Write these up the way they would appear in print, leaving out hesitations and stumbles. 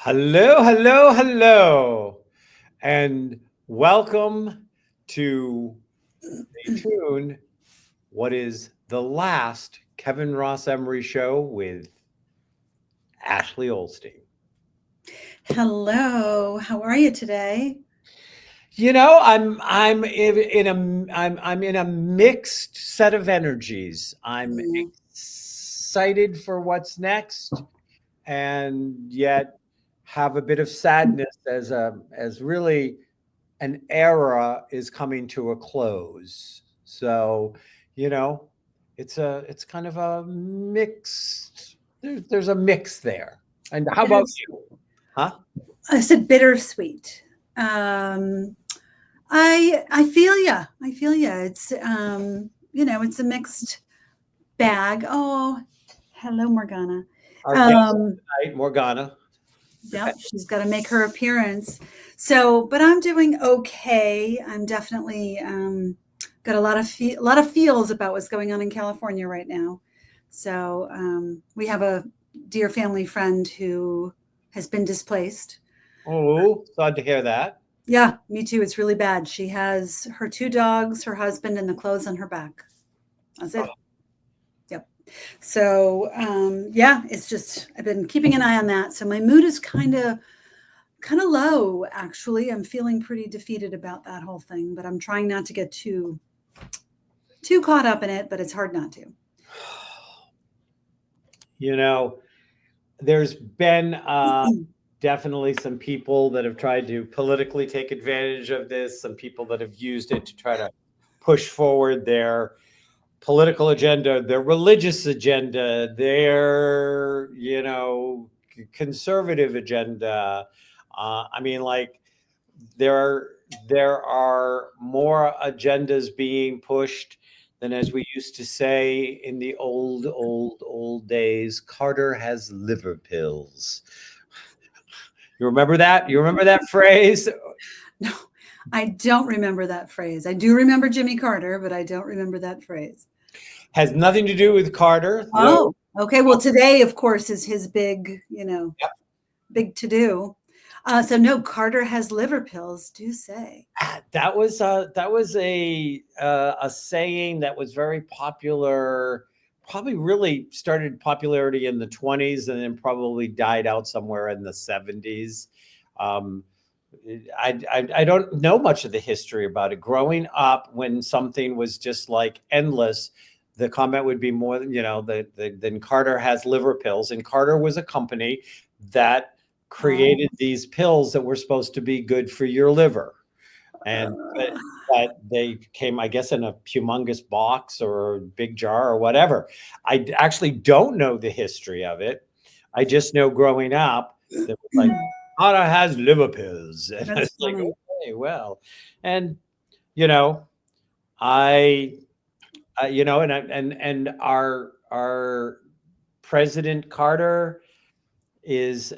Hello, hello, hello, and welcome to Stay Tuned. What is the last Kevin Ross Emery Show with Ashley Olstein? Hello, how are you today? I'm in a mixed set of energies. I'm Mm, excited for what's next, and yet have a bit of sadness as really an era is coming to a close. So, you know, it's kind of a mixed. There's a mix there. And how about Bittersweet. you? Huh? I said bittersweet. Um, I feel ya. I feel ya. It's a mixed bag. Oh, hello, Morgana. Our guest Um, tonight, Morgana. yep, she's got to make her appearance. So, but I'm doing okay. I'm definitely got a lot of feels about what's going on in California right now. So, we have a dear family friend who has been displaced. Oh, sad to hear that. Yeah, me too. It's really bad. She has her two dogs, her husband, and the clothes on her back. That's Oh, it. Yep. So, yeah, it's just I've been keeping an eye on that. So my mood is kind of low, actually. I'm feeling pretty defeated about that whole thing, but I'm trying not to get too caught up in it, but it's hard not to. you know, there's been definitely some people that have tried to politically take advantage of this, some people that have used it to try to push forward their political agenda, their religious agenda, their, conservative agenda. I mean, like there there are more agendas being pushed than, as we used to say in the old days, Carter has liver pills. You remember that? You remember that phrase? No, I don't remember that phrase. I do remember Jimmy Carter, but I don't remember that phrase. Has nothing to do with Carter, though. Oh, okay. Well, today, of course, is his big to do. So no, Carter has liver pills. Do say. That was a saying that was very popular. Probably really started popularity in the 20s and then probably died out somewhere in the 70s. Um, I don't know much of the history about it. Growing up, when something was just like endless, the comment would be more than than Carter has liver pills, and Carter was a company that Oh, created these pills that were supposed to be good for your liver, and uh, but they came, I guess, in a humongous box or a big jar or whatever. I actually don't know the history of it. I just know growing up that was like, Anna has liver pills, and I that's was like, funny. okay, well, and you know, I, and our President Carter is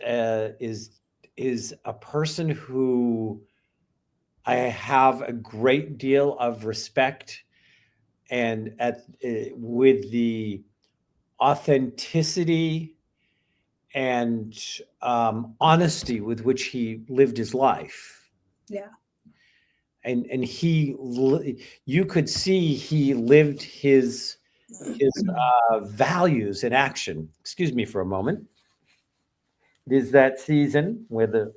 a person who I have a great deal of respect and with the authenticity and honesty with which he lived his life. Yeah. And you could see he lived his values in action. Excuse me for a moment. It is that season where the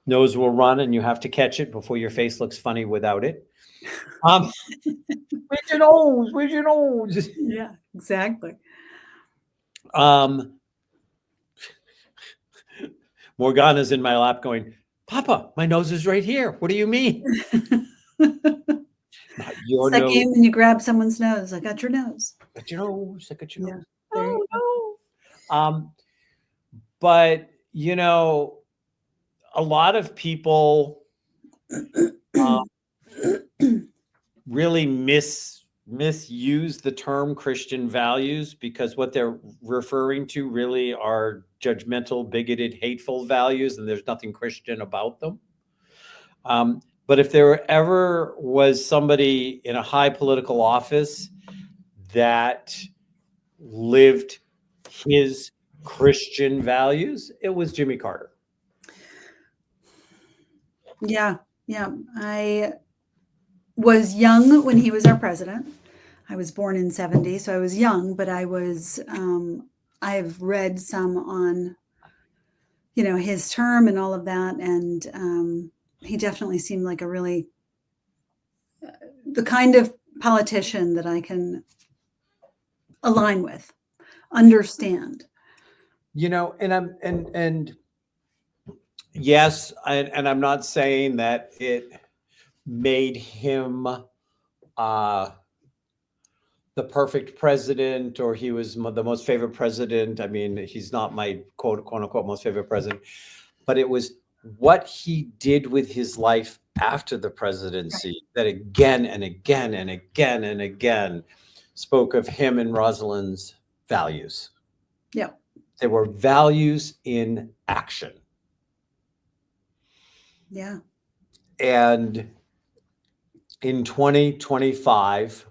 nose will run and you have to catch it before your face looks funny without it. Um, where's your nose? Where's your nose? Yeah, exactly. Um, Morgana's in my lap going, Papa, my nose is right here. What do you mean? Not your It's that nose. game when you grab someone's nose. I got your nose. Got your nose. I got your Yeah, nose. there you No, go. no. But a lot of people uh, really misuse the term Christian values because what they're referring to really are judgmental, bigoted, hateful values, and there's nothing Christian about them. But if there ever was somebody in a high political office that lived his Christian values, it was Jimmy Carter. Yeah. Yeah. I was young when he was our president. I was born in 70, so I was young, but I've read some on, his term and all of that. And he definitely seemed like a really, the kind of politician that I can align with, understand. And yes, and I'm not saying that it made him the perfect president, or he was the most favorite president. I mean, he's not my quote unquote most favorite president, but it was what he did with his life after the presidency that again and again and again and again spoke of him and Rosalind's values. Yeah. They were values in action. Yeah. And in 2025,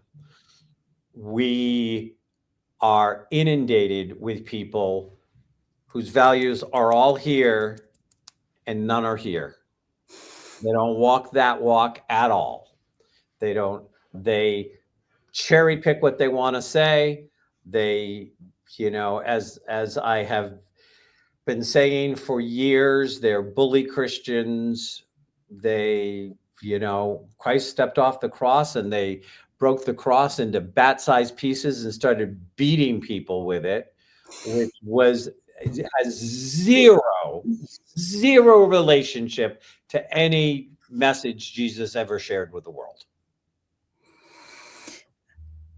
we are inundated with people whose values are all here and none are here. They don't walk that walk at all. They cherry pick what they want to say. They, as I have been saying for years, they're bully Christians. Christ stepped off the cross and they broke the cross into bat-sized pieces and started beating people with it, which has zero relationship to any message Jesus ever shared with the world.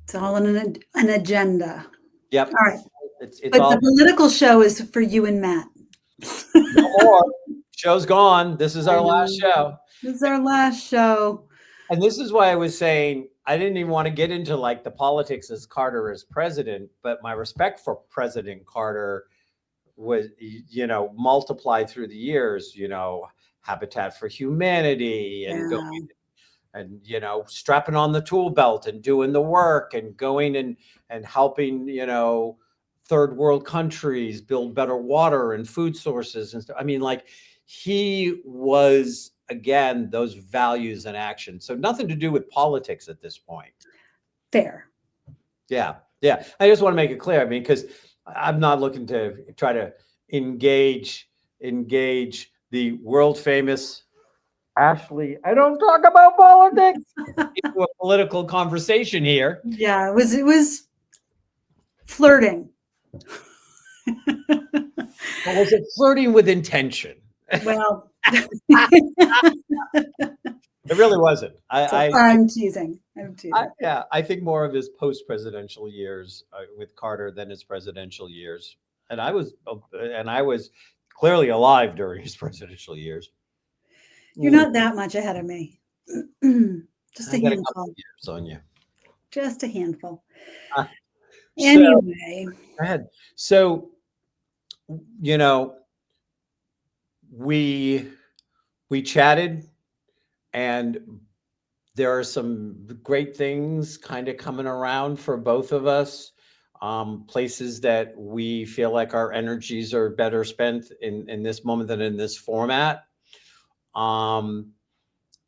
It's all an agenda. Yep. All right. It's But all the political show is for you and Matt. no more. Show's gone. This is our last show. This is our last show. And this is why I was saying I didn't even want to get into like the politics as Carter as president, but my respect for President Carter was, multiplied through the years, Habitat for Humanity and going and, strapping on the tool belt and doing the work and going and helping, third world countries build better water and food sources and stuff. I mean, like he was, again, those values and action. So nothing to do with politics at this point. Fair. Yeah. Yeah. I just want to make it clear. I mean, because I'm not looking to try to engage the world famous Ashley. I don't talk about politics into a political conversation here. Yeah, it was flirting. Or was it flirting with intention? Well, it really wasn't. I'm teasing. I think more of his post-presidential years with Carter than his presidential years. And I was clearly alive during his presidential years. You're not that much ahead of me. Just a handful. Couple years on you. Just a handful. Anyway. Go ahead. So, we chatted, and there are some great things kind of coming around for both of us. Places that we feel like our energies are better spent in this moment than in this format.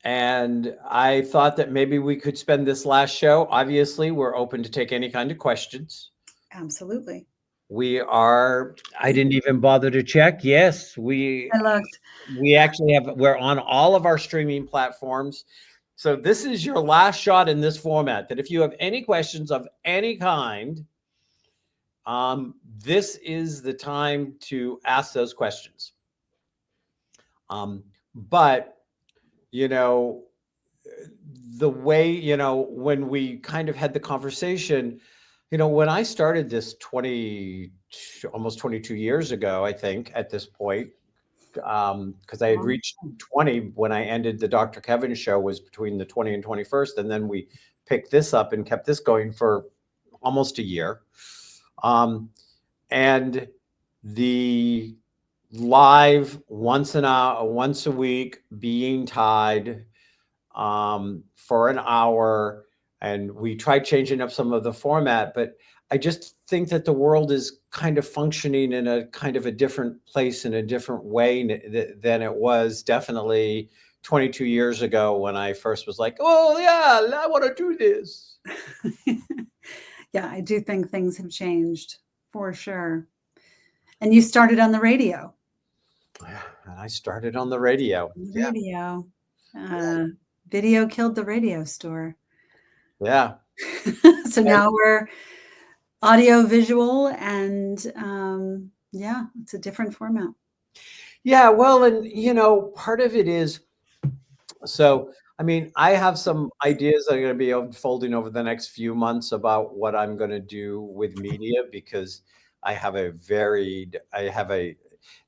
And I thought that maybe we could spend this last show. Obviously, we're open to take any kind of questions. Absolutely. I didn't even bother to check. Yes, I looked. We're on all of our streaming platforms. So this is your last shot in this format, that if you have any questions of any kind, this is the time to ask those questions. But, the way, when we kind of had the conversation, when I started this almost 22 years ago, I think at this point, because I had reached 20 when I ended the Dr. Kevin show, was between the 20 and 21st. And then we picked this up and kept this going for almost a year. And the live once a week being tied for an hour, and we tried changing up some of the format, but I just think that the world is kind of functioning in a kind of a different place, in a different way than it was definitely 22 years ago when I first was like, oh yeah, I want to do this. Yeah, I do think things have changed for sure. And you started on the radio. And I started on the radio. Yeah. Radio. Video killed the radio store. Yeah. So now we're audio visual and yeah, it's a different format. Yeah. Well, and part of it is, so, I mean, I have some ideas that are going to be unfolding over the next few months about what I'm going to do with media, because I have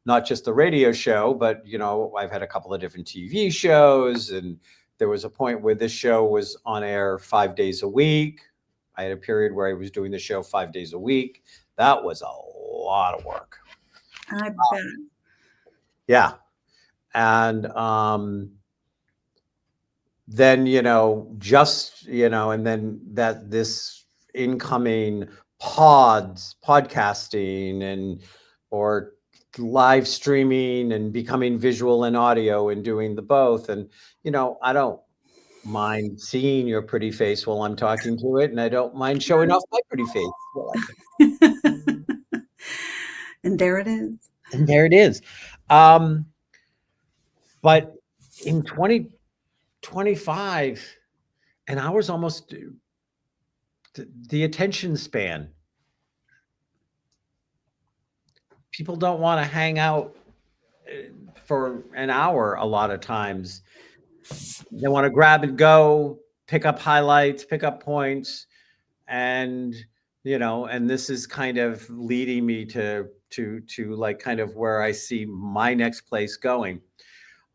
not just the radio show, but, I've had a couple of different TV shows. And there was a point where this show was on air 5 days a week. I had a period where I was doing the show 5 days a week. That was a lot of work. I bet. Yeah. And, then and then this incoming podcasting or live streaming and becoming visual and audio and doing the both. And I don't mind seeing your pretty face while I'm talking to it, and I don't mind showing off my pretty face. And there it is. And there it is. But in 2025, an hour's almost the attention span. People don't want to hang out for an hour a lot of times. They want to grab and go, pick up highlights, pick up points, and and this is kind of leading me to like kind of where I see my next place going.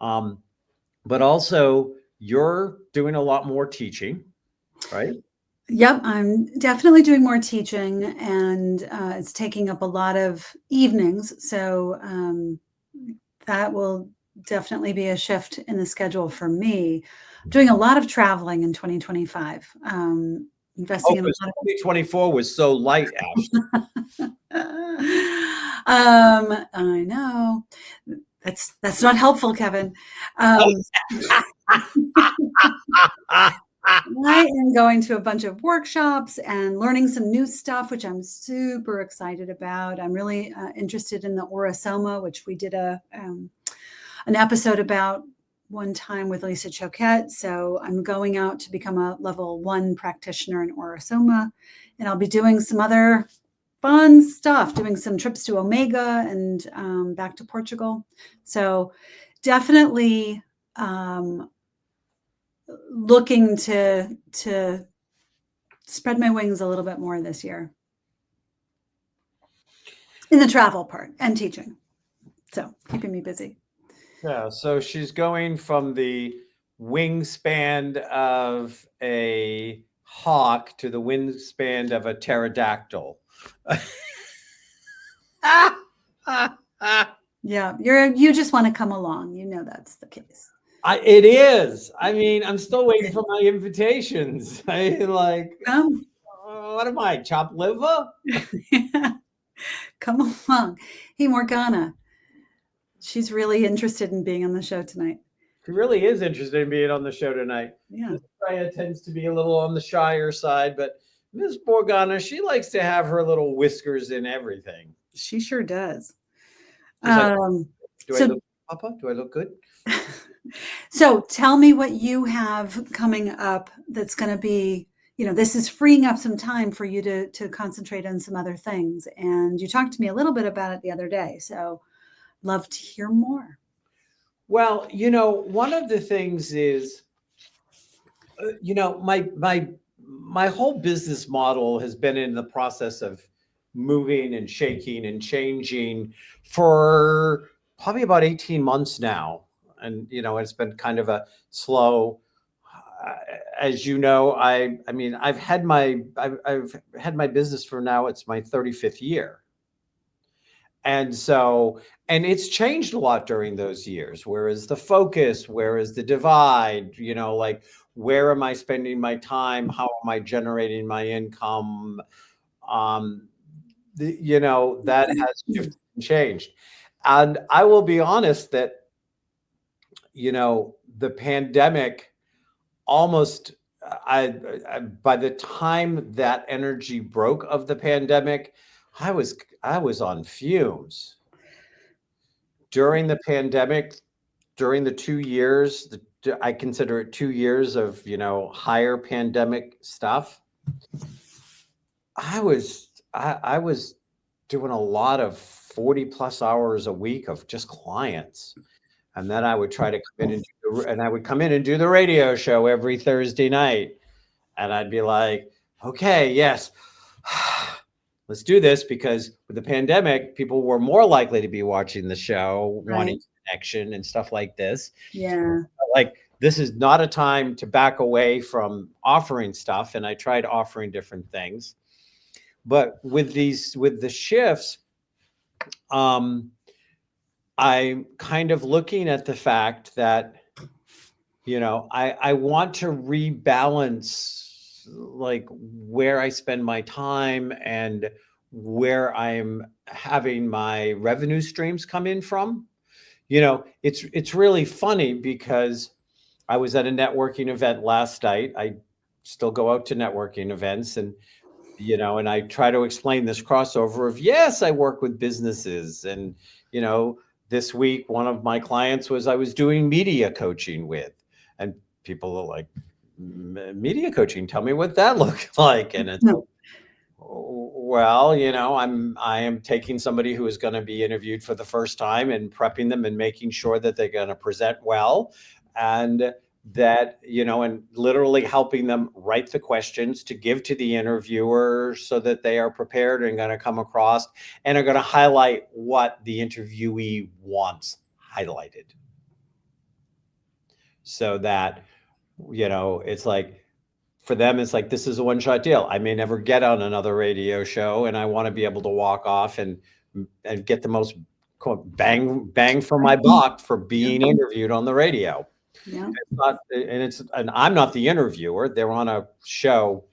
But also, you're doing a lot more teaching, right? Yep, I'm definitely doing more teaching, and it's taking up a lot of evenings. So that will definitely be a shift in the schedule for me. I'm doing a lot of traveling in 2025. Investing in a lot of 2024 was so light, Ashley. I know. That's not helpful, Kevin. I am going to a bunch of workshops and learning some new stuff, which I'm super excited about. I'm really interested in the Orasoma, which we did an episode about one time with Lisa Choquette. So I'm going out to become a level 1 practitioner in Orasoma, and I'll be doing some other fun stuff, doing some trips to Omega and back to Portugal. So definitely looking to spread my wings a little bit more this year in the travel part and teaching. So keeping me busy. Yeah. So she's going from the wingspan of a hawk to the wingspan of a pterodactyl. Yeah, you just want to come along. That's the case. It is. I mean, I'm still waiting for my invitations. What am I, chopped liver? Yeah. Come along. Hey, Morgana. She's really interested in being on the show tonight. She really is interested in being on the show tonight. Yeah. Miss Freya tends to be a little on the shyer side, but Miss Morgana, she likes to have her little whiskers in everything. She sure does. Do I look, Papa? Do I look good? So tell me what you have coming up that's going to be, this is freeing up some time for you to concentrate on some other things. And you talked to me a little bit about it the other day. So love to hear more. Well, one of the things is, my whole business model has been in the process of moving and shaking and changing for probably about 18 months now. And, it's been kind of a slow, as you know, I've had my business for now, it's my 35th year. And so, and it's changed a lot during those years. Where is the focus? Where is the divide? Like, where am I spending my time? How am I generating my income? That has shifted and changed. And I will be honest that, the pandemic almost, by the time that energy broke of the pandemic, I was on fumes. During the pandemic, during the 2 years, I consider it 2 years of, higher pandemic stuff. I was doing a lot of 40 plus hours a week of just clients. And then I would try to come in and I would come in and do the radio show every Thursday night. And I'd be like, okay, yes, let's do this, because with the pandemic, people were more likely to be watching the show, wanting connection and stuff like this. Yeah. Like, this is not a time to back away from offering stuff. And I tried offering different things. But with the shifts, I'm kind of looking at the fact that, I want to rebalance, like, where I spend my time and where I'm having my revenue streams come in from. It's really funny because I was at a networking event last night. I still go out to networking events, and I try to explain this crossover of, yes, I work with businesses. And, this week, one of my clients I was doing media coaching with, and people are like, media coaching, tell me what that looks like. And it's like, well, I am taking somebody who is going to be interviewed for the first time and prepping them and making sure that they're going to present well, and that, and literally helping them write the questions to give to the interviewer so that they are prepared and going to come across and are going to highlight what the interviewee wants highlighted. So that, it's like, for them, it's like, this is a one-shot deal. I may never get on another radio show, and I want to be able to walk off and get the most bang for my buck for being interviewed on the radio. Yeah. And I'm not the interviewer. They're on a show,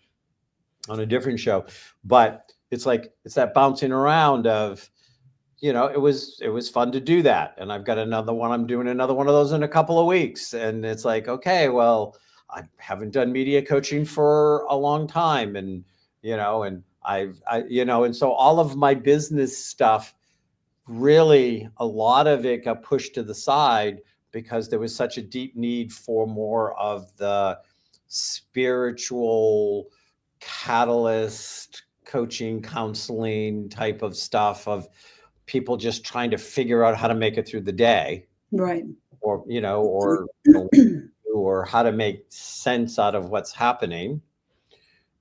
on a different show, but it's like, it's that bouncing around of, it was fun to do that. And I've got another one. I'm doing another one of those in a couple of weeks. And it's like, okay, well, I haven't done media coaching for a long time. And, and and so all of my business stuff, really, a lot of it got pushed to the side because there was such a deep need for more of the spiritual catalyst coaching, counseling type of stuff, of people just trying to figure out how to make it through the day. Right. Or, or how to make sense out of what's happening.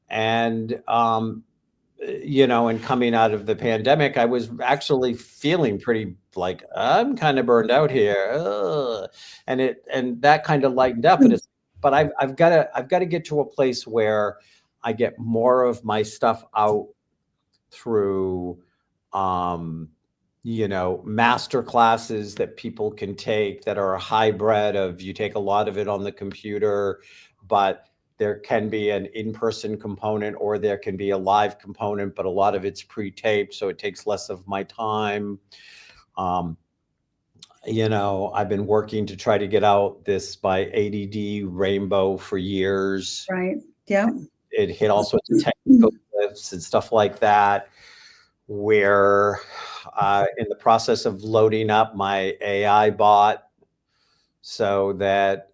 And, and coming out of the pandemic, I was actually feeling pretty like, I'm kind of burned out here. Ugh. And that kind of lightened up. But I've got to get to a place where I get more of my stuff out through, master classes that people can take that are a hybrid of, you take a lot of it on the computer, but there can be an in-person component, or there can be a live component, but a lot of it's pre-taped, so it takes less of my time. I've been working to try to get out my ADD rainbow for years. Right. Yeah. It hit all sorts of technical cliffs and stuff like that, where in the process of loading up my AI bot, so that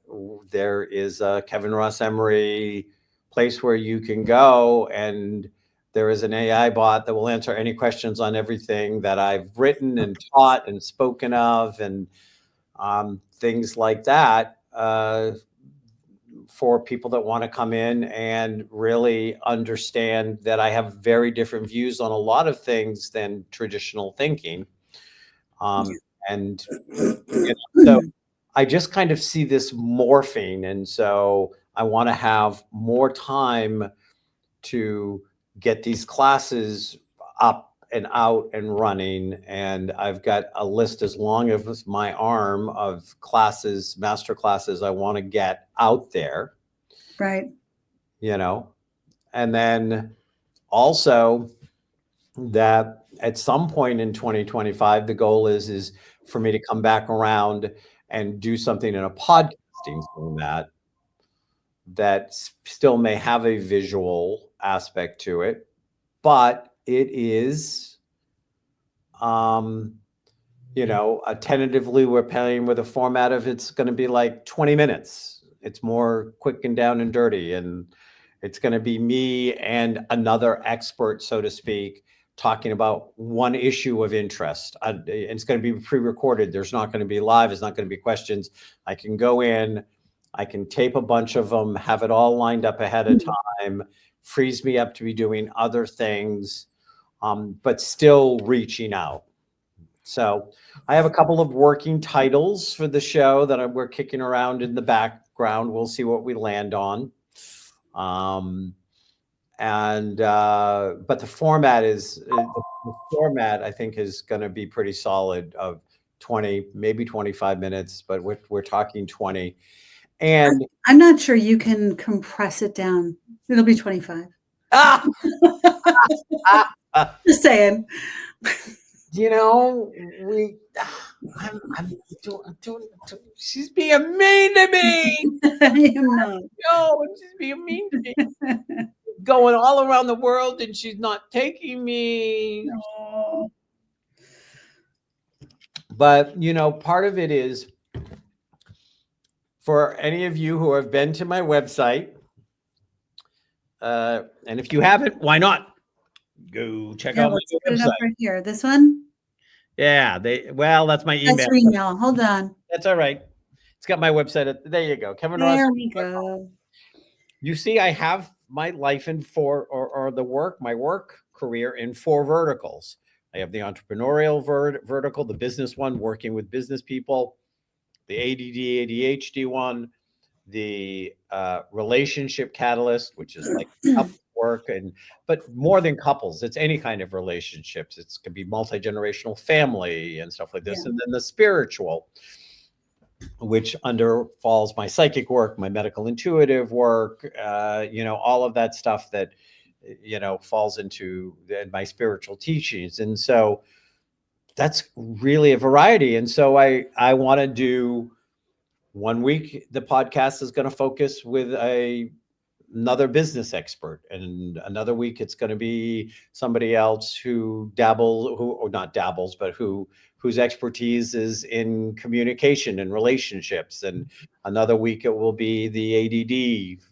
there is a Kevin Ross Emery place where you can go, and there is an AI bot that will answer any questions on everything that I've written and taught and spoken of, and things like that, for people that want to come in and really understand that I have very different views on a lot of things than traditional thinking. And so I just kind of see this morphing. And so I want to have more time to get these classes up and out and running. And I've got a list as long as my arm of classes, master classes I want to get out there. Right. And then also that at some point in 2025, the goal is for me to come back around and do something in a podcast podcasting format that still may have a visual aspect to it, but it is, tentatively we're playing with a format of it's going to be like 20 minutes. It's more quick and down and dirty. And it's going to be me and another expert, so to speak, talking about one issue of interest. It's going to be pre-recorded. There's not going to be live. It's not going to be questions. I can go in, I can tape a bunch of them, have it all lined up ahead of time, frees me up to be doing other things, but still reaching out. So I have a couple of working titles for the show that we're kicking around in the background. We'll see what we land on. But the format I think is going to be pretty solid, of 20, maybe 25 minutes, but we're talking 20. And I'm not sure you can compress it down. It'll be 25. Just saying. I'm doing, she's being mean to me. I am not. No, she's being mean to me. Going all around the world and she's not taking me. Oh. But, part of it is, for any of you who have been to my website, and if you haven't, why not? Go check out my put it website. up right here. This one? Yeah, that's my email. That's your email. Hold on. That's all right. It's got my website. There you go. Kevin Ross. There we go. You see, I have my life in my work career in 4 verticals. I have the entrepreneurial vertical, the business one, working with business people, the ADD, ADHD one, the relationship catalyst, which is like couple work, but more than couples, it's any kind of relationships. It could be multi-generational family and stuff like this. Yeah. And then the spiritual, which falls my psychic work, my medical intuitive work, all of that stuff that, falls into my spiritual teachings. And so that's really a variety. And so I want to do, one week, the podcast is going to focus with another business expert, and another week it's going to be somebody else whose expertise is in communication and relationships. And another week it will be the ADD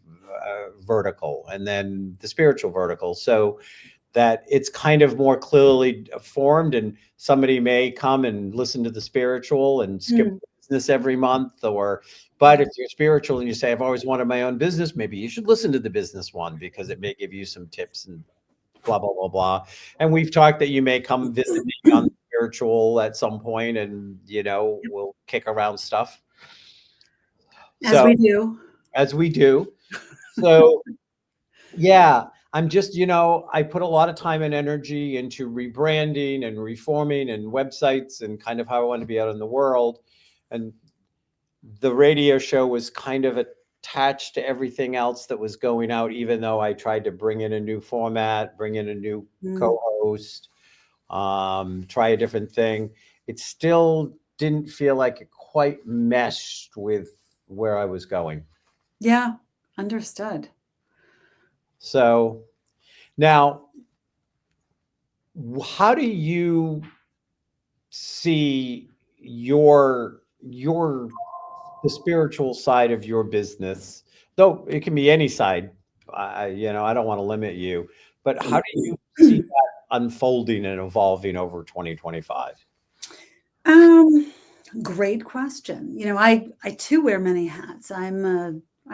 vertical, and then the spiritual vertical, so that it's kind of more clearly formed. And somebody may come and listen to the spiritual and skip business every month, but if you're spiritual and you say, I've always wanted my own business, maybe you should listen to the business one, because it may give you some tips and blah, blah, blah, blah. And we've talked that you may come visit me on spiritual at some point, and, we'll kick around stuff. As we do. So, yeah, I'm just, I put a lot of time and energy into rebranding and reforming and websites and kind of how I want to be out in the world. And the radio show was kind of attached to everything else that was going out, even though I tried to bring in a new format, bring in a new co-host, try a different thing. It still didn't feel like it quite meshed with where I was going. Yeah, understood. So now, how do you see the spiritual side of your business? Though it can be any side, I don't want to limit you, but how do you see that unfolding and evolving over 2025? Great question. I too wear many hats. I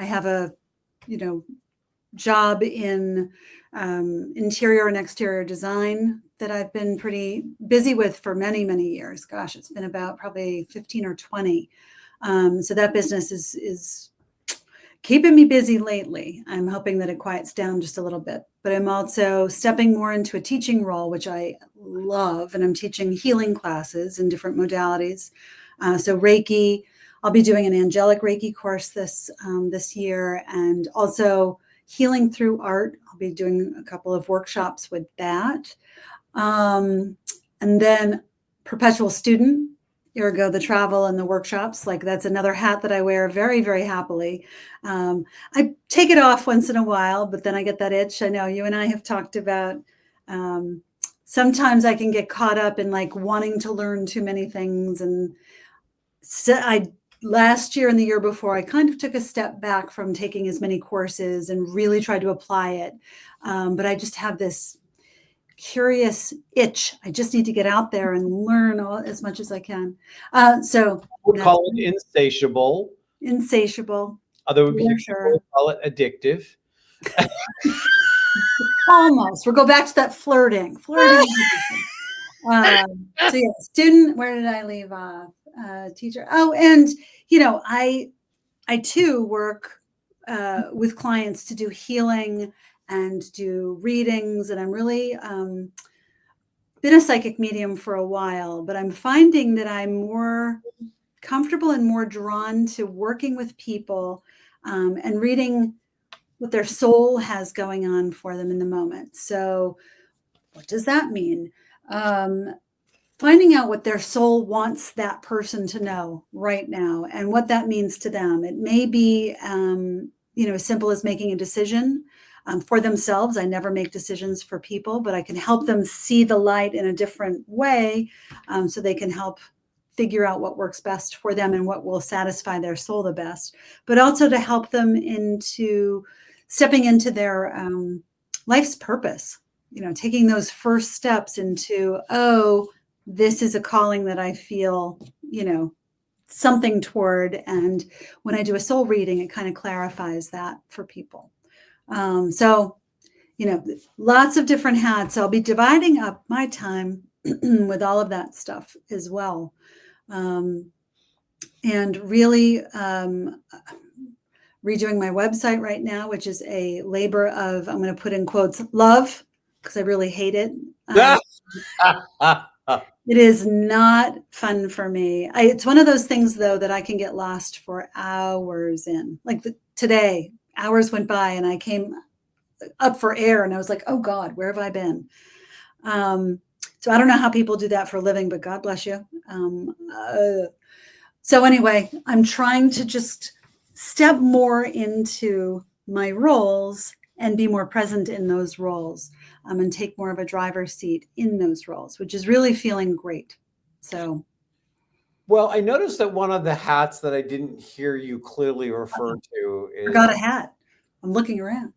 have a, job in interior and exterior design that I've been pretty busy with for many, many years. Gosh, it's been about probably 15 or 20. So that business is keeping me busy lately. I'm hoping that it quiets down just a little bit, but I'm also stepping more into a teaching role, which I love. And I'm teaching healing classes in different modalities. So Reiki, I'll be doing an angelic Reiki course this year, and also healing through art. I'll be doing a couple of workshops with that. And then perpetual student ergo the travel and the workshops. Like that's another hat that I wear very, very happily. I take it off once in a while, but then I get that itch. I know you and I have talked about. Um, Sometimes I can get caught up in like wanting to learn too many things, and so last year and the year before, I kind of took a step back from taking as many courses and really tried to apply it. But I just have this curious itch. I just need to get out there and learn as much as I can. So Would that's call it insatiable. insatiable Other for people sure. would call it addictive. Almost. We'll go back to that flirting. So yeah, student. Where did I leave off? Teacher. Oh, and I too work with clients to do healing and do readings, and I'm really been a psychic medium for a while, but I'm finding that I'm more comfortable and more drawn to working with people and reading what their soul has going on for them in the moment. So, what does that mean? Finding out what their soul wants that person to know right now and what that means to them. It may be, as simple as making a decision for themselves. I never make decisions for people, but I can help them see the light in a different way so they can help figure out what works best for them and what will satisfy their soul the best, but also to help them into stepping into their life's purpose, taking those first steps into, this is a calling that I feel, something toward. And when I do a soul reading, it kind of clarifies that for people. So, lots of different hats. I'll be dividing up my time with all of that stuff as well. And really redoing my website right now, which is a labor of, I'm going to put in quotes, love, because I really hate it. It is not fun for me. It's one of those things, though, that I can get lost for hours in. Like today, hours went by and I came up for air and I was like, oh God, where have I been? So I don't know how people do that for a living, but God bless you. So anyway, I'm trying to just step more into my roles and be more present in those roles and take more of a driver's seat in those roles, which is really feeling great. So. Well, I noticed that one of the hats that I didn't hear you clearly refer to is. Forgot a hat. I'm looking around.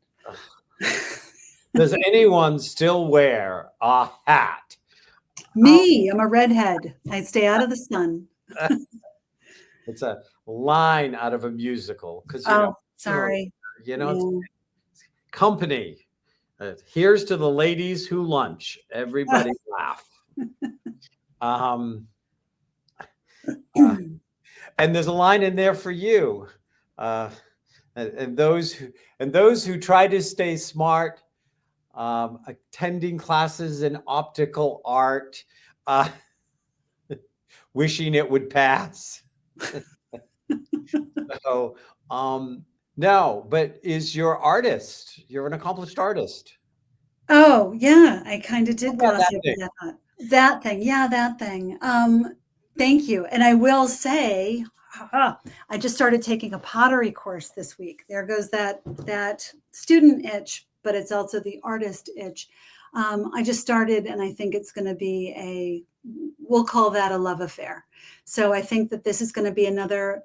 Does anyone still wear a hat? Me, I'm a redhead. I stay out of the sun. It's a line out of a musical because sorry. Company. Here's to the ladies who lunch. Everybody laugh. And there's a line in there for you. And those who try to stay smart, attending classes in optical art, wishing it would pass. So, no, but you're artist. You're an accomplished artist. Oh, yeah. I kind of did gloss over that. That thing. Yeah, that thing. Thank you. And I will say, I just started taking a pottery course this week. There goes that student itch, but it's also the artist itch. I just started, and I think it's going to be we'll call that a love affair. So I think that this is going to be another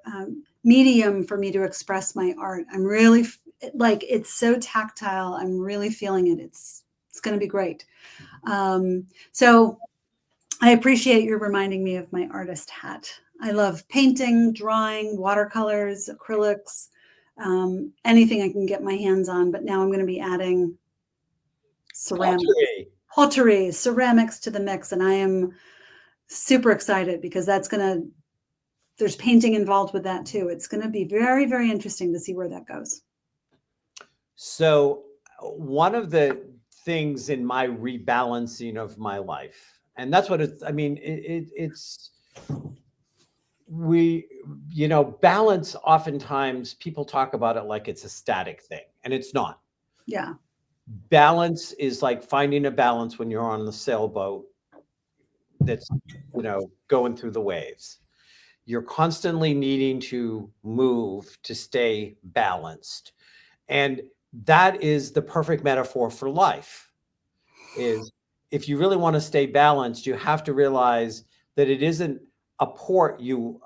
medium for me to express my art. I'm really it's so tactile. I'm really feeling it. It's going to be great. So I appreciate you reminding me of my artist hat. I love painting, drawing, watercolors, acrylics, anything I can get my hands on. But now I'm going to be adding pottery, ceramics to the mix. And I am super excited because there's painting involved with that too. It's going to be very, very interesting to see where that goes. So one of the things in my rebalancing of my life, and that's what balance, oftentimes people talk about it like it's a static thing, and it's not. Yeah. Balance is like finding a balance when you're on the sailboat that's, going through the waves. you're constantly needing to move to stay balanced. And that is the perfect metaphor for life. Is if you really want to stay balanced, you have to realize that it isn't a port you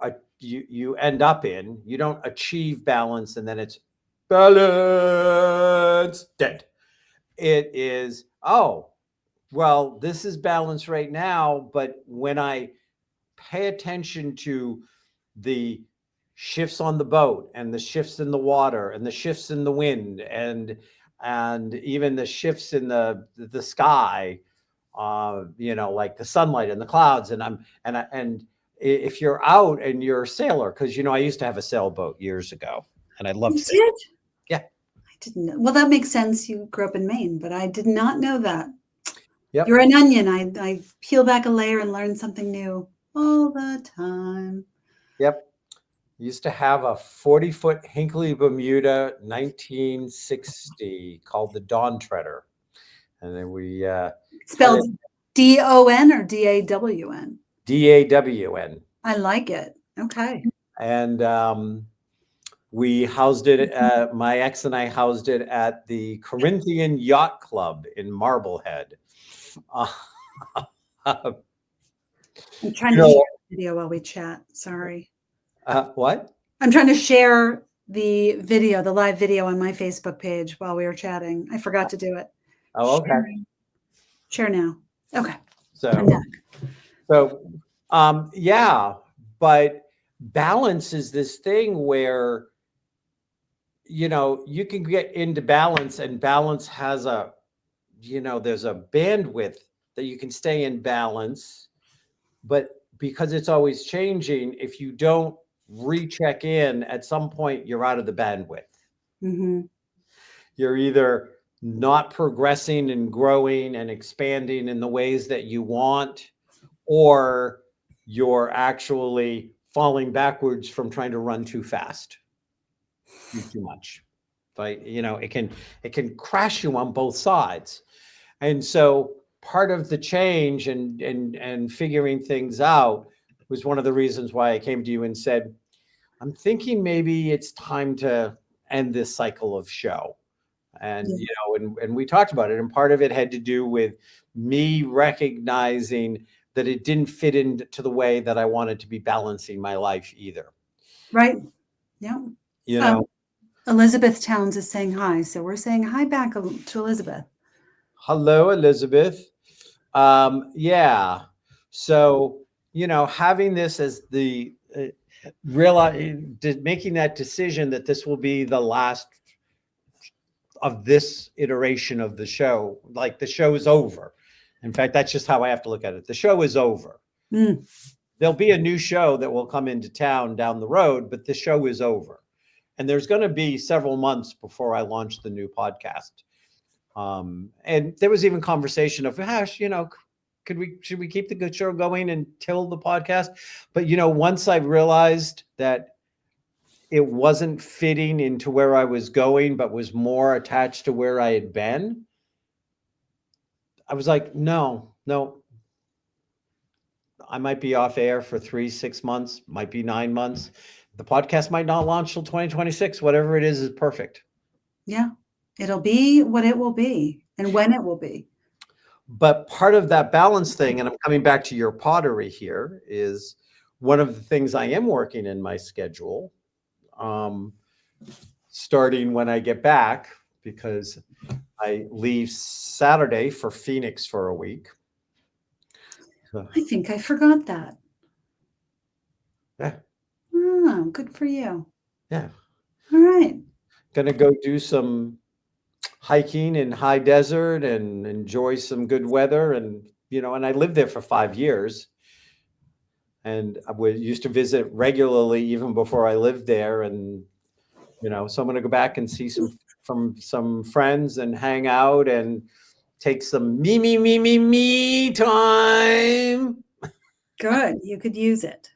end up in. You don't achieve balance and then it's balance dead. It is, oh, well, this is balance right now, but when I pay attention to the shifts on the boat and the shifts in the water and the shifts in the wind and even the shifts in the sky, like the sunlight and the clouds, and if you're out and you're a sailor, because I used to have a sailboat years ago and I loved You sailing. did? Yeah. I didn't know. Well, that makes sense. You grew up in Maine, but I did not know that. Yep. You're an onion. I peel back a layer and learn something new all the time. Yep. Used to have a 40-foot Hinkley Bermuda 1960 called the Dawn Treader. And then we Spelled D-O-N or D-A-W-N? DAWN. I like it. Okay. And we housed it, my ex and I housed it at the Corinthian Yacht Club in Marblehead. I'm trying to share the video while we chat. Sorry. What? I'm trying to share the video, the live video on my Facebook page while we were chatting. I forgot to do it. Oh, okay. Share now. Okay. So, yeah, but balance is this thing where, you can get into balance and balance has there's a bandwidth that you can stay in balance, but because it's always changing, if you don't recheck in at some point, you're out of the bandwidth. Mm-hmm. You're either not progressing and growing and expanding in the ways that you want, or you're actually falling backwards from trying to run too fast, too much. But it can crash you on both sides. And so part of the change and figuring things out was one of the reasons why I came to you and said, I'm thinking maybe it's time to end this cycle of show. And, and we talked about it. And part of it had to do with me recognizing that it didn't fit into the way that I wanted to be balancing my life either. Right. Yeah. Elizabeth Towns is saying hi. So we're saying hi back to Elizabeth. Hello, Elizabeth. Yeah. So, having this as the making that decision that this will be the last of this iteration of the show, like the show is over. In fact, that's just how I have to look at it. The show is over. Mm. There'll be a new show that will come into town down the road, but the show is over. And there's going to be several months before I launch the new podcast. And there was even conversation of, gosh, should we keep the good show going until the podcast? But, once I realized that it wasn't fitting into where I was going, but was more attached to where I had been, I was like, no, I might be off air for 3-6 months, might be 9 months. The podcast might not launch till 2026. Whatever it is perfect. Yeah. It'll be what it will be and when it will be. But part of that balance thing, and I'm coming back to your pottery here, is one of the things I am working in my schedule, starting when I get back, because I leave Saturday for Phoenix for a week. So, I think I forgot that. Yeah. Oh, good for you. Yeah. All right. Gonna go do some hiking in high desert and enjoy some good weather. And, and I lived there for 5 years. And I used to visit regularly even before I lived there. And, so I'm going to go back and see some friends and hang out and take some me time. Good. You could use it.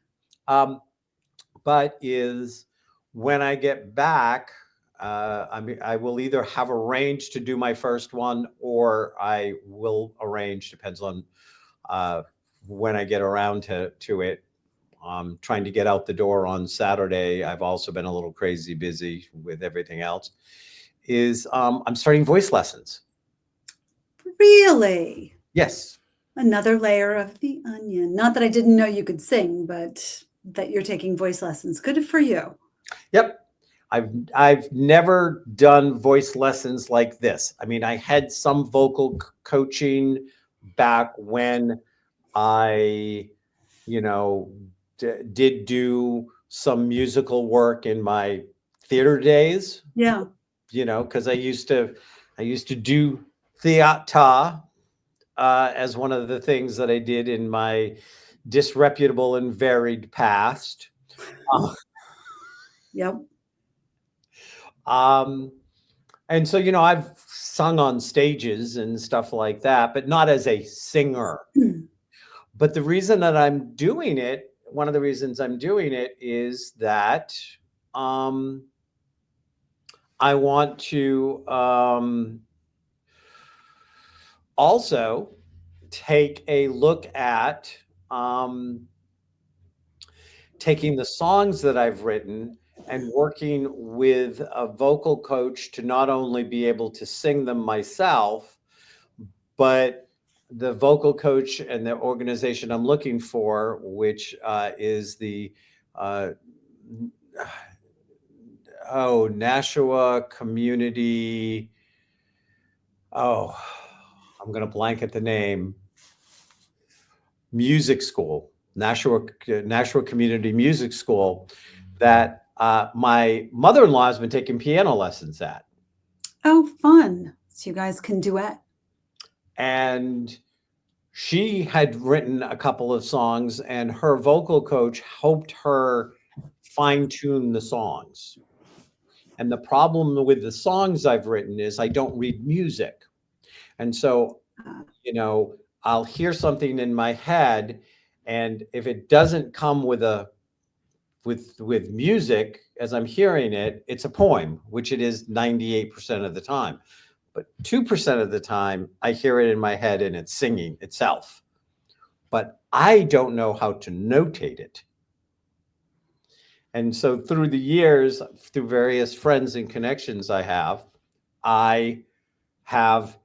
But is when I get back, I will either have arranged to do my first one, or I will arrange, depends on when I get around to it. trying to get out the door on Saturday. I've also been a little crazy busy with everything else. Is I'm starting voice lessons. Really? Yes. Another layer of the onion. Not that I didn't know you could sing, but that you're taking voice lessons. Good for you. Yep. I've never done voice lessons like this. I mean, I had some vocal coaching back when I, you know, did do some musical work in my theater days, Yeah. because I used to do theater as one of the things that I did in my disreputable and varied past. Uh, Yep. Um, and so, I've sung on stages and stuff like that, but not as a singer. But the reason that I'm doing it, one of the reasons I'm doing it is that um, I want to also take a look at um, taking the songs that I've written and working with a vocal coach to not only be able to sing them myself, but the vocal coach and the organization I'm looking for, which is the uh, Nashua Community. Oh, I'm going to blank at the name. Music School, Nashua Community Music School, that my mother-in-law has been taking piano lessons at. Oh, fun. So you guys can duet. And she had written a couple of songs, and her vocal coach helped her fine-tune the songs. And the problem with the songs I've written is I don't read music. And so, I'll hear something in my head, and if it doesn't come with music as I'm hearing it, it's a poem, which it is 98% of the time. But 2% of the time, I hear it in my head and it's singing itself. But I don't know how to notate it. And so through the years, through various friends and connections I have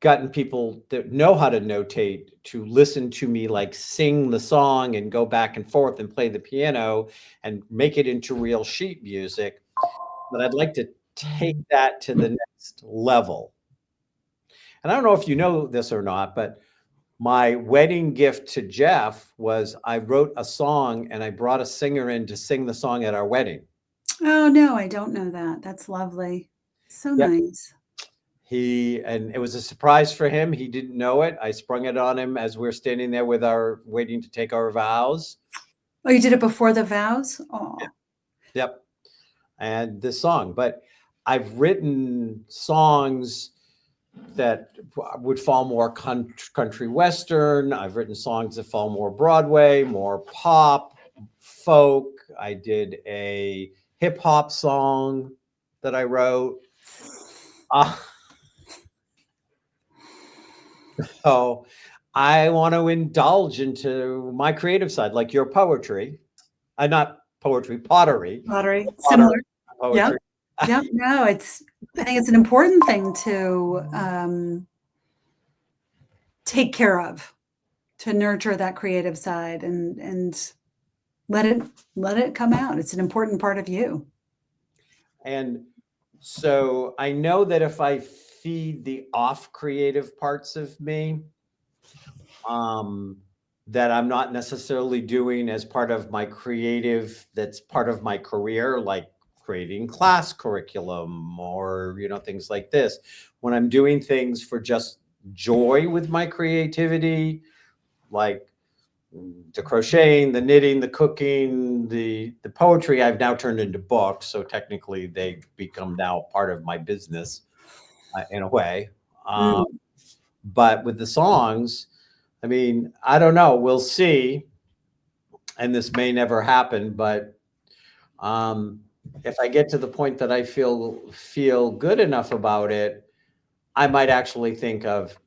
gotten people that know how to notate to listen to me like sing the song and go back and forth and play the piano and make it into real sheet music. But I'd like to take that to the next level. And I don't know if you know this or not, but my wedding gift to Jeff was I wrote a song and I brought a singer in to sing the song at our wedding. Oh, no, I don't know that. That's lovely. So Yep. nice. And it was a surprise for him. He didn't know it. I sprung it on him as we're standing there with waiting to take our vows. Oh, you did it before the vows? Oh. Yep. And this song, but I've written songs that would fall more country western. I've written songs that fall more Broadway, more pop, folk. I did a hip hop song that I wrote. So I want to indulge into my creative side, like your poetry. Not poetry, pottery. Pottery. Similar. Poetry. Yep. No, I think it's an important thing to take care of, to nurture that creative side and let it come out. It's an important part of you. And so I know that if I feed the off creative parts of me, that I'm not necessarily doing as part of my creative, that's part of my career, like creating class curriculum or, things like this. When I'm doing things for just joy with my creativity, like the crocheting, the knitting, the cooking, the poetry, I've now turned into books. So technically they become now part of my business in a way. But with the songs, I mean, I don't know. We'll see. And this may never happen, but if I get to the point that I feel good enough about it, I might actually think of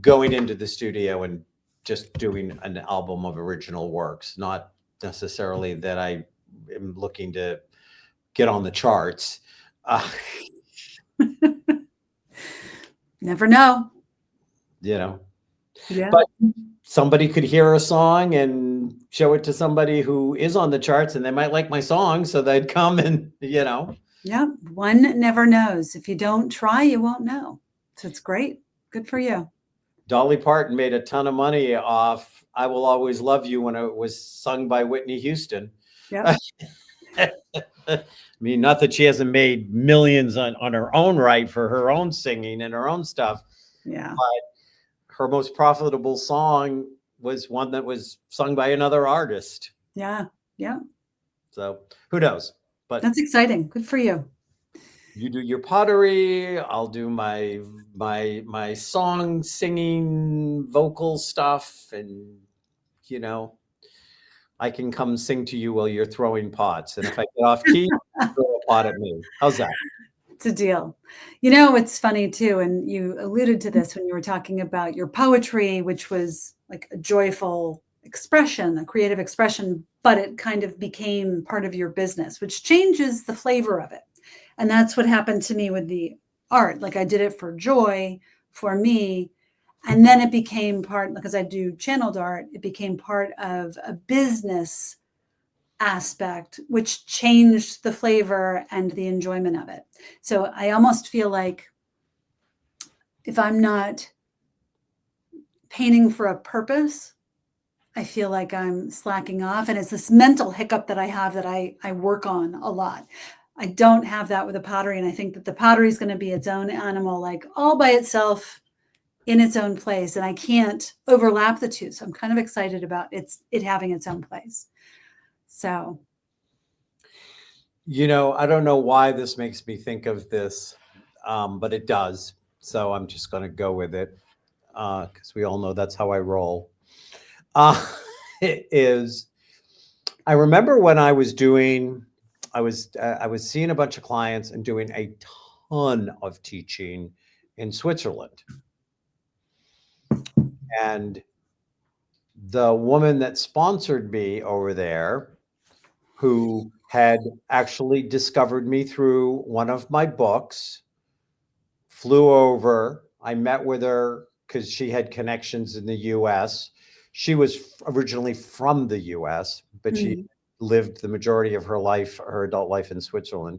going into the studio and just doing an album of original works, not necessarily that I am looking to get on the charts. Uh, Never know. you know, Yeah. but somebody could hear a song and show it to somebody who is on the charts, and they might like my song, so they'd come and, Yeah. One never knows. If you don't try, you won't know. So it's great. Good for you. Dolly Parton made a ton of money off "I Will Always Love You" when it was sung by Whitney Houston. Yeah. I mean, not that she hasn't made millions on her own right for her own singing and her own stuff. Yeah. Her most profitable song was one that was sung by another artist. Yeah. Yeah. So who knows? But That's exciting. Good for you. you do your pottery. I'll do my song singing vocal stuff, and I can come sing to you while you're throwing pots. And if I get off key, throw a pot at me. How's that? It's a deal. It's funny too, and you alluded to this when you were talking about your poetry, which was like a joyful expression, a creative expression, but it kind of became part of your business, which changes the flavor of it. And that's what happened to me with the art. Like I did it for joy, for me, and then it became part, because I do channeled art, it became part of a business aspect, which changed the flavor and the enjoyment of it. So I almost feel like if I'm not painting for a purpose, I feel like I'm slacking off. And it's this mental hiccup that I have that I work on a lot. I don't have that with the pottery. And I think that the pottery is going to be its own animal, like all by itself in its own place. And I can't overlap the two. So I'm kind of excited about it having its own place. So, I don't know why this makes me think of this, but it does. So I'm just going to go with it because we all know that's how I roll. It is. I remember when I was seeing a bunch of clients and doing a ton of teaching in Switzerland, and the woman that sponsored me over there, who had actually discovered me through one of my books, flew over. I met with her because she had connections in the US. She was originally from the US, but she lived the majority of her adult life in Switzerland.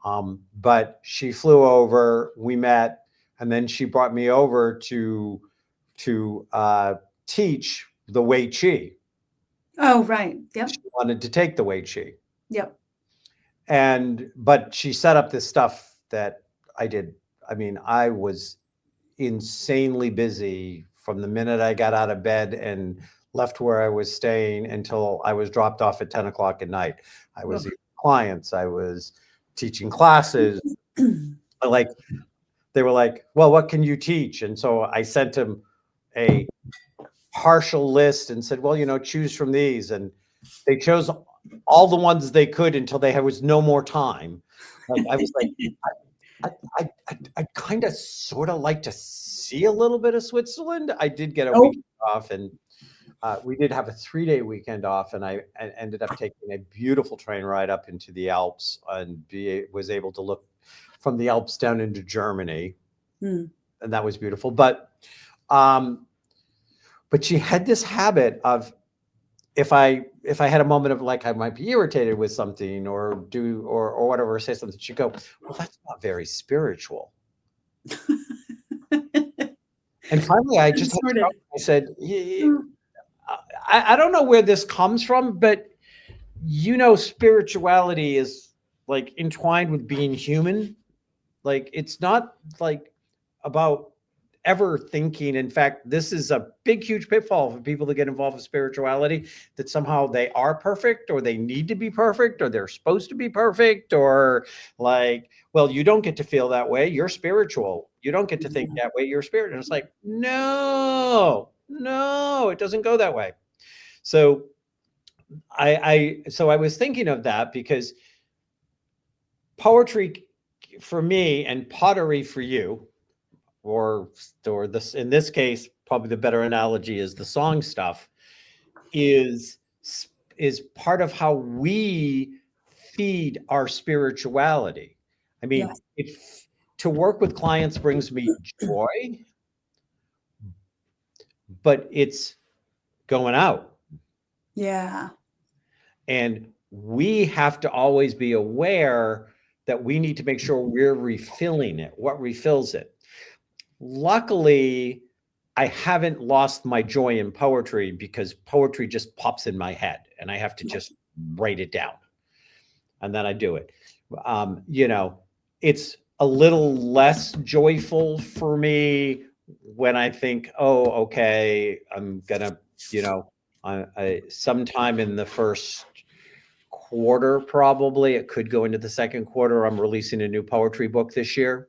But she flew over, we met, and then she brought me over to teach the Wei Chi. oh, right. Yep. She wanted to take the Wei Chi. Yep. But she set up this stuff that I did. I mean, I was insanely busy from the minute I got out of bed and left where I was staying until I was dropped off at 10 o'clock at night. I was clients, I was teaching classes. They were like, well, what can you teach? And so I sent them a partial list and said, well, choose from these. And they chose all the ones they could until there was no more time. Like I was like, I kind of sort of like to see a little bit of Switzerland. I did get a weekend off, and we did have a 3-day weekend off, and I ended up taking a beautiful train ride up into the Alps and was able to look from the Alps down into Germany. And that was beautiful. But she had this habit of, if I had a moment of like I might be irritated with something or whatever, say something, she'd go, well, that's not very spiritual. And finally, I just I said, I don't know where this comes from, but spirituality is like entwined with being human. Like it's not like about ever thinking. In fact, this is a big, huge pitfall for people that get involved with spirituality, that somehow they are perfect, or they need to be perfect, or they're supposed to be perfect, or like, well, you don't get to feel that way, you're spiritual. You don't get to think that way, you're spiritual. And it's like, no, it doesn't go that way. So I was thinking of that, because poetry for me and pottery for you, or this, in this case, probably the better analogy is the song stuff, is is part of how we feed our spirituality. I mean, Yes. if to work with clients brings me joy, but it's going out. Yeah. And we have to always be aware that we need to make sure we're refilling it. What refills it? Luckily, I haven't lost my joy in poetry because poetry just pops in my head and I have to just write it down and then I do it. You know, it's a little less joyful for me when I think, oh, okay, I'm gonna, you know, sometime in the first quarter, probably it could go into the second quarter. I'm releasing a new poetry book this year.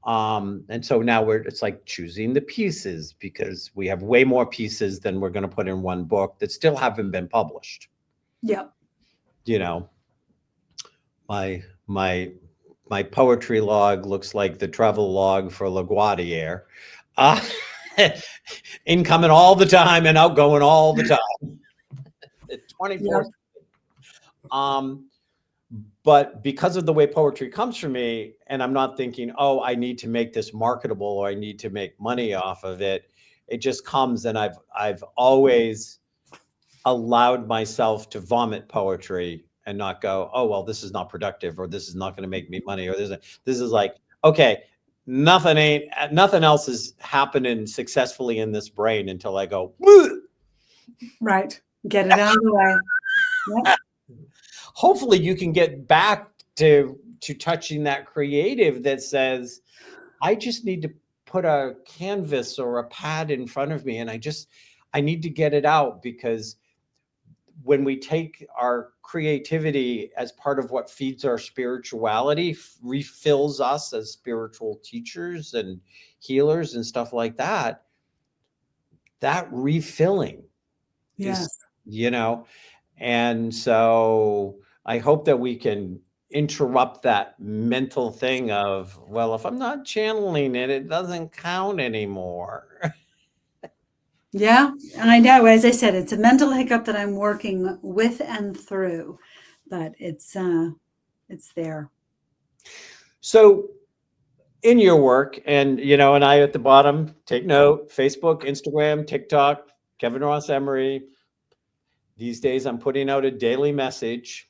And so now it's like choosing the pieces because we have way more pieces than we're going to put in one book that still haven't been published. Yep. You know, my my my poetry log looks like the travel log for LaGuardiere. Uh, incoming all the time and outgoing all the time. 24. Yep. But because of the way poetry comes from me, and I'm not thinking, oh, I need to make this marketable or I need to make money off of it. It just comes, and I've always allowed myself to vomit poetry and not go, oh, well, this is not productive, or this is not going to make me money, or this is like, okay, nothing else is happening successfully in this brain until I go, woo! Right. Get it out of the way. Yep. Hopefully you can get back to touching that creative that says, I just need to put a canvas or a pad in front of me and I need to get it out, because when we take our creativity as part of what feeds our spirituality, refills us as spiritual teachers and healers and stuff like that, that refilling Yes. is, you know, and so I hope that we can interrupt that mental thing of, well, if I'm not channeling it, it doesn't count anymore. Yeah, I know. As I said, it's a mental hiccup that I'm working with and through, but it's there. So in your work, and you know, and I at the bottom, take note, Facebook, Instagram, TikTok, Kevin Ross Emery. These days I'm putting out a daily message.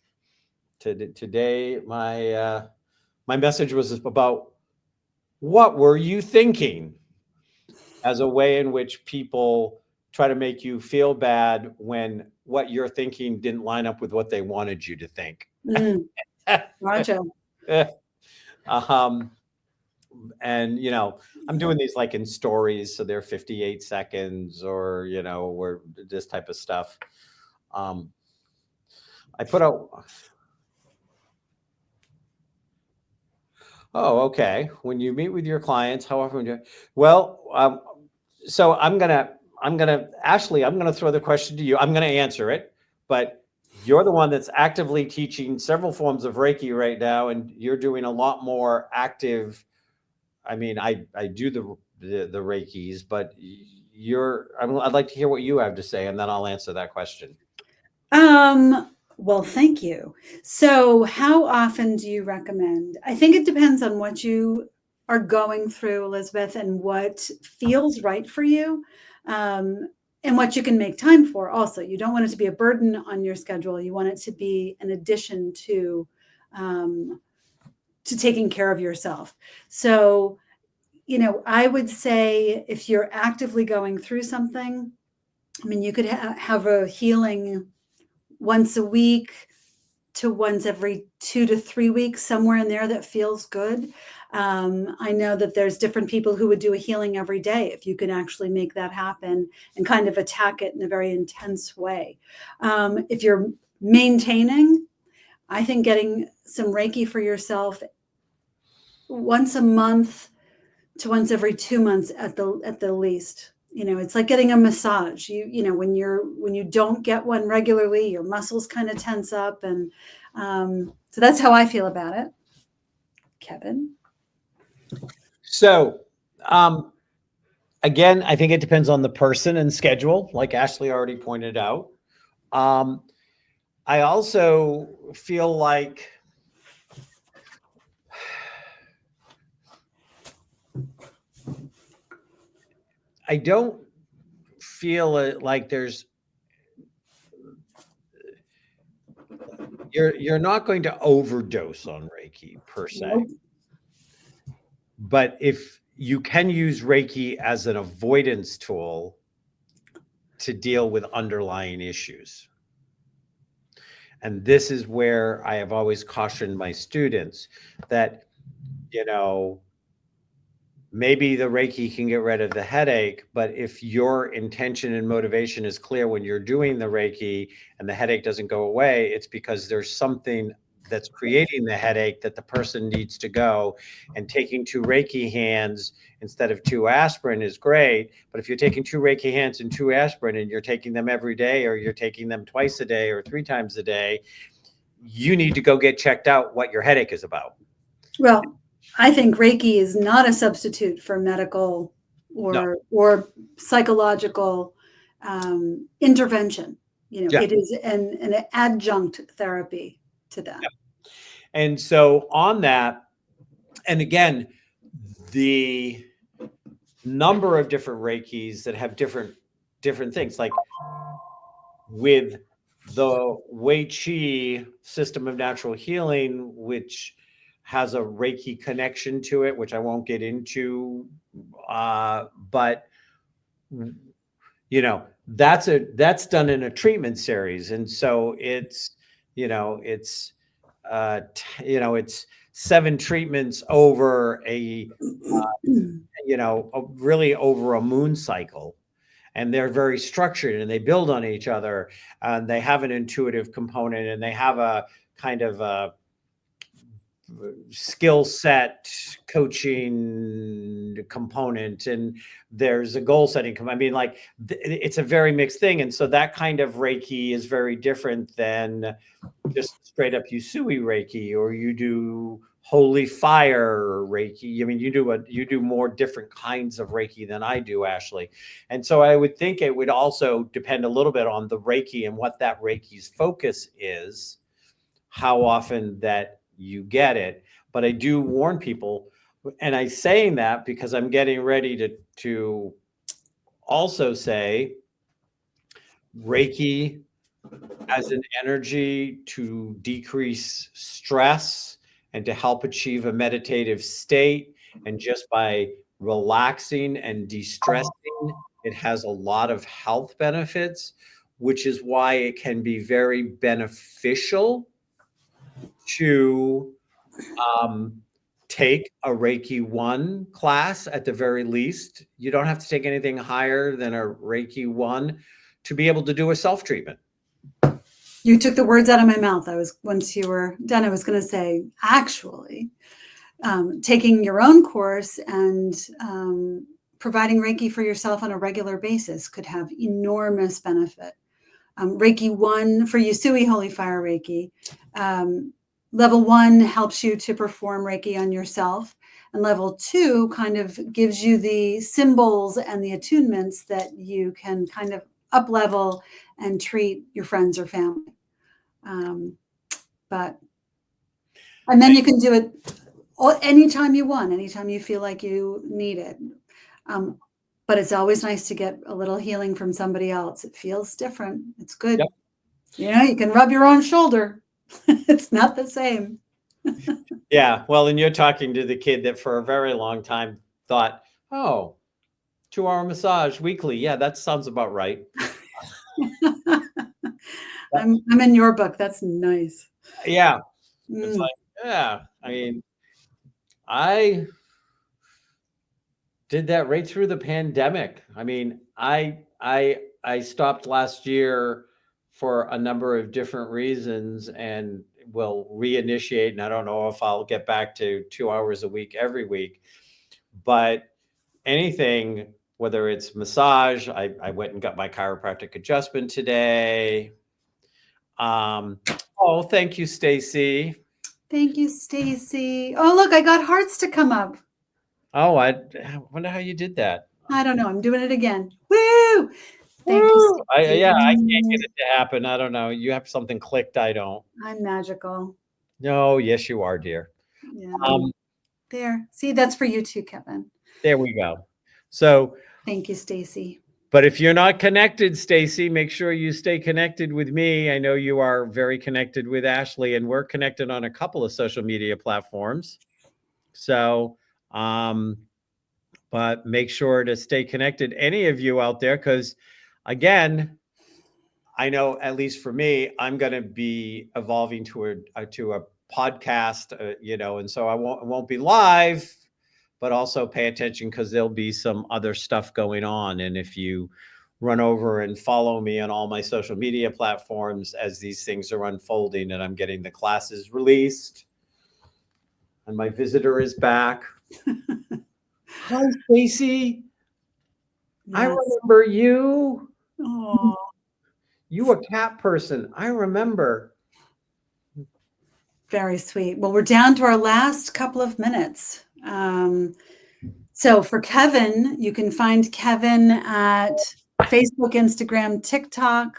Today, my message was about what were you thinking, as a way in which people try to make you feel bad when what you're thinking didn't line up with what they wanted you to think. Gotcha. um, and you know, I'm doing these like in stories, so they're 58 seconds, or you know, or this type of stuff. I put out, oh, okay. When you meet with your clients, how often do you, well, so Ashley, I'm gonna throw the question to you. I'm gonna answer it, but you're the one that's actively teaching several forms of Reiki right now, and you're doing a lot more active. I mean, I do the Reikis, but I'd like to hear what you have to say, and then I'll answer that question. Well, thank you. So, how often do you recommend? I think it depends on what you are going through, Elizabeth, and what feels right for you, and what you can make time for. Also, you don't want it to be a burden on your schedule. You want it to be an addition um, to taking care of yourself. So, you know, I would say if you're actively going through something, I mean, you could have a healing once a week to once every 2 to 3 weeks, somewhere in there that feels good. I know that there's different people who would do a healing every day if you can actually make that happen and kind of attack it in a very intense way. If you're maintaining, I think getting some Reiki for yourself once a month to once every 2 months at the least. You know, it's like getting a massage. You know, when you don't get one regularly, your muscles kind of tense up, and so that's how I feel about it. Kevin? So, again, I think it depends on the person and schedule, like Ashley already pointed out. I also feel like I don't feel it like you're not going to overdose on Reiki per se. Nope. But if you can use Reiki as an avoidance tool to deal with underlying issues. And this is where I have always cautioned my students that, you know, maybe the Reiki can get rid of the headache, but if your intention and motivation is clear when you're doing the Reiki and the headache doesn't go away, it's because there's something that's creating the headache that the person needs to go. And taking 2 Reiki hands instead of 2 aspirin is great. But if you're taking 2 Reiki hands and 2 aspirin and you're taking them every day, or you're taking them twice a day or 3 times a day, you need to go get checked out what your headache is about. Well, I think Reiki is not a substitute for medical or psychological intervention. You know, it is an adjunct therapy to that. Yeah. And so on that, and again, the number of different Reikis that have different things, like with the Wei Chi system of natural healing, which has a Reiki connection to it, which I won't get into, but you know, that's done in a treatment series, and so it's it's 7 treatments over really over a moon cycle, and they're very structured and they build on each other, and they have an intuitive component, and they have a kind of a skill set coaching component, and there's a goal setting. I mean, like it's a very mixed thing. And so that kind of Reiki is very different than just straight up Usui Reiki, or you do holy fire Reiki. I mean, you do more different kinds of Reiki than I do, Ashley. And so I would think it would also depend a little bit on the Reiki and what that Reiki's focus is, how often that you get it. But I do warn people, and I'm saying that because I'm getting ready to also say Reiki as an energy to decrease stress and to help achieve a meditative state. And just by relaxing and de-stressing, it has a lot of health benefits, which is why it can be very beneficial to take a Reiki 1 class at the very least. You don't have to take anything higher than a Reiki 1 to be able to do a self-treatment. You took the words out of my mouth. Once you were done, I was going to say, actually, taking your own course and providing Reiki for yourself on a regular basis could have enormous benefit. Reiki 1 for Usui Holy Fire Reiki. Level 1 helps you to perform Reiki on yourself. And level 2 kind of gives you the symbols and the attunements that you can kind of up level and treat your friends or family. And then you can do it anytime you want, anytime you feel like you need it. But it's always nice to get a little healing from somebody else. It feels different. It's good. Yep. You know, you can rub your own shoulder. It's not the same. Yeah. Well, and you're talking to the kid that for a very long time thought, oh, 2-hour massage weekly. Yeah, that sounds about right. I'm in your book. That's nice. Yeah. It's like, yeah, I mean, I did that right through the pandemic. I mean, I stopped last year for a number of different reasons and will reinitiate. And I don't know if I'll get back to 2 hours a week every week, but anything, whether it's massage, I went and got my chiropractic adjustment today. Oh, thank you, Stacy. Thank you, Stacy. Oh, look, I got hearts to come up. Oh, I wonder how you did that. I don't know. I'm doing it again. Woo! Thank you, Woo! Stacey. Yeah, I can't get it to happen. I don't know. You have something clicked. I don't. I'm magical. No, yes, you are, dear. Yeah. Um, There. See, that's for you too, Kevin. there we go. So, Thank you, Stacey. but if you're not connected, Stacy, make sure you stay connected with me. I know you are very connected with Ashley, and we're connected on a couple of social media platforms. So, but make sure to stay connected, any of you out there, because again, I know at least for me, I'm going to be evolving to a podcast, and so it won't be live, but also pay attention because there'll be some other stuff going on. And if you run over and follow me on all my social media platforms as these things are unfolding and I'm getting the classes released and my visitor is back. Hi, Stacy. I Yes. remember you. Oh, You a cat person. I remember. very sweet. Well, we're down to our last couple of minutes. So for Kevin, you can find Kevin at Facebook, Instagram, TikTok,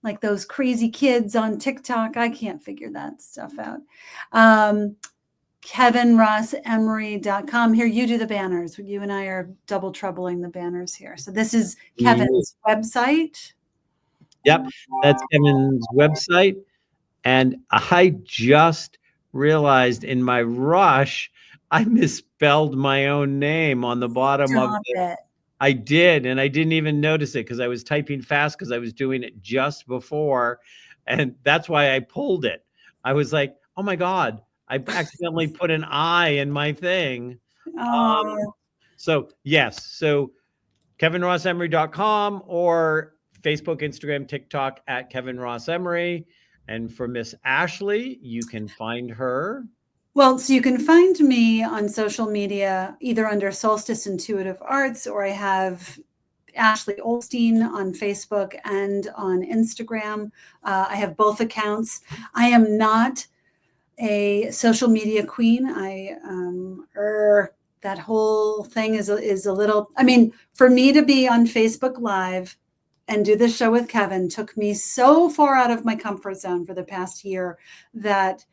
like those crazy kids on TikTok. I can't figure that stuff out. KevinRossEmery.com. Here, you do the banners. You and I are double troubling the banners here. So this is Kevin's website. Yep, that's Kevin's website. And I just realized in my rush, I misspelled my own name on the bottom of Stop it. it. I did, and I didn't even notice it because I was typing fast because I was doing it just before. And that's why I pulled it. I was like, oh my God, I accidentally put an I in my thing. Oh, So yes, so KevinRossEmery.com or Facebook, Instagram, TikTok at Kevin Ross Emery. And for Miss Ashley, you can find her. well, so you can find me on social media either under Solstice Intuitive Arts, or I have Ashley Olstein on Facebook and on Instagram. I have both accounts. I am not a social media queen. That whole thing is a little, I mean, for me to be on Facebook Live and do this show with Kevin took me so far out of my comfort zone for the past year that,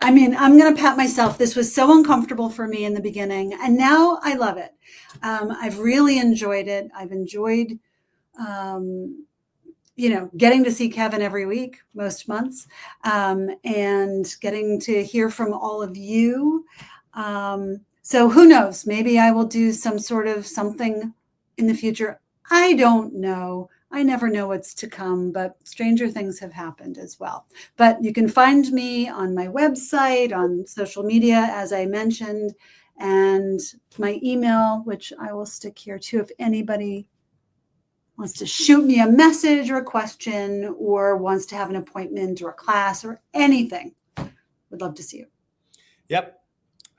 I mean, I'm going to pat myself. This was so uncomfortable for me in the beginning, and now I love it. I've really enjoyed it. I've enjoyed, getting to see Kevin every week, most months, and getting to hear from all of you. So who knows? Maybe I will do some sort of something in the future. I don't know. I never know what's to come, but stranger things have happened as well. But you can find me on my website, on social media, as I mentioned, and my email, which I will stick here too, if anybody wants to shoot me a message or a question or wants to have an appointment or a class or anything. Would love to see you. Yep.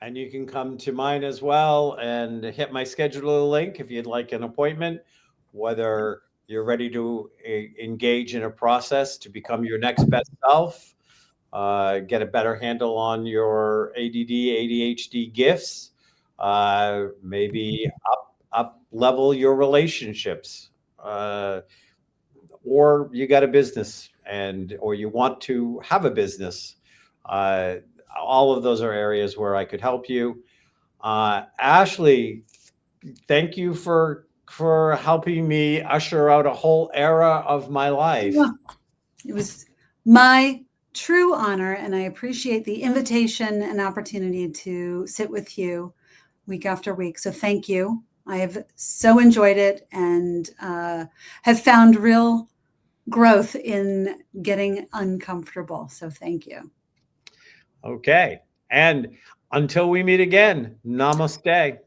And you can come to mine as well and hit my schedule link if you'd like an appointment, whether you're ready to engage in a process to become your next best self, get a better handle on your ADD, ADHD gifts, maybe up level your relationships, or you got a business or you want to have a business. All of those are areas where I could help you. Ashley, thank you for helping me usher out a whole era of my life. Yeah. It was my true honor, and I appreciate the invitation and opportunity to sit with you week after week. So thank you. I have so enjoyed it and have found real growth in getting uncomfortable. So thank you. Okay. And until we meet again, namaste.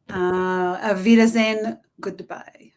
Auf Wiedersehen. Goodbye.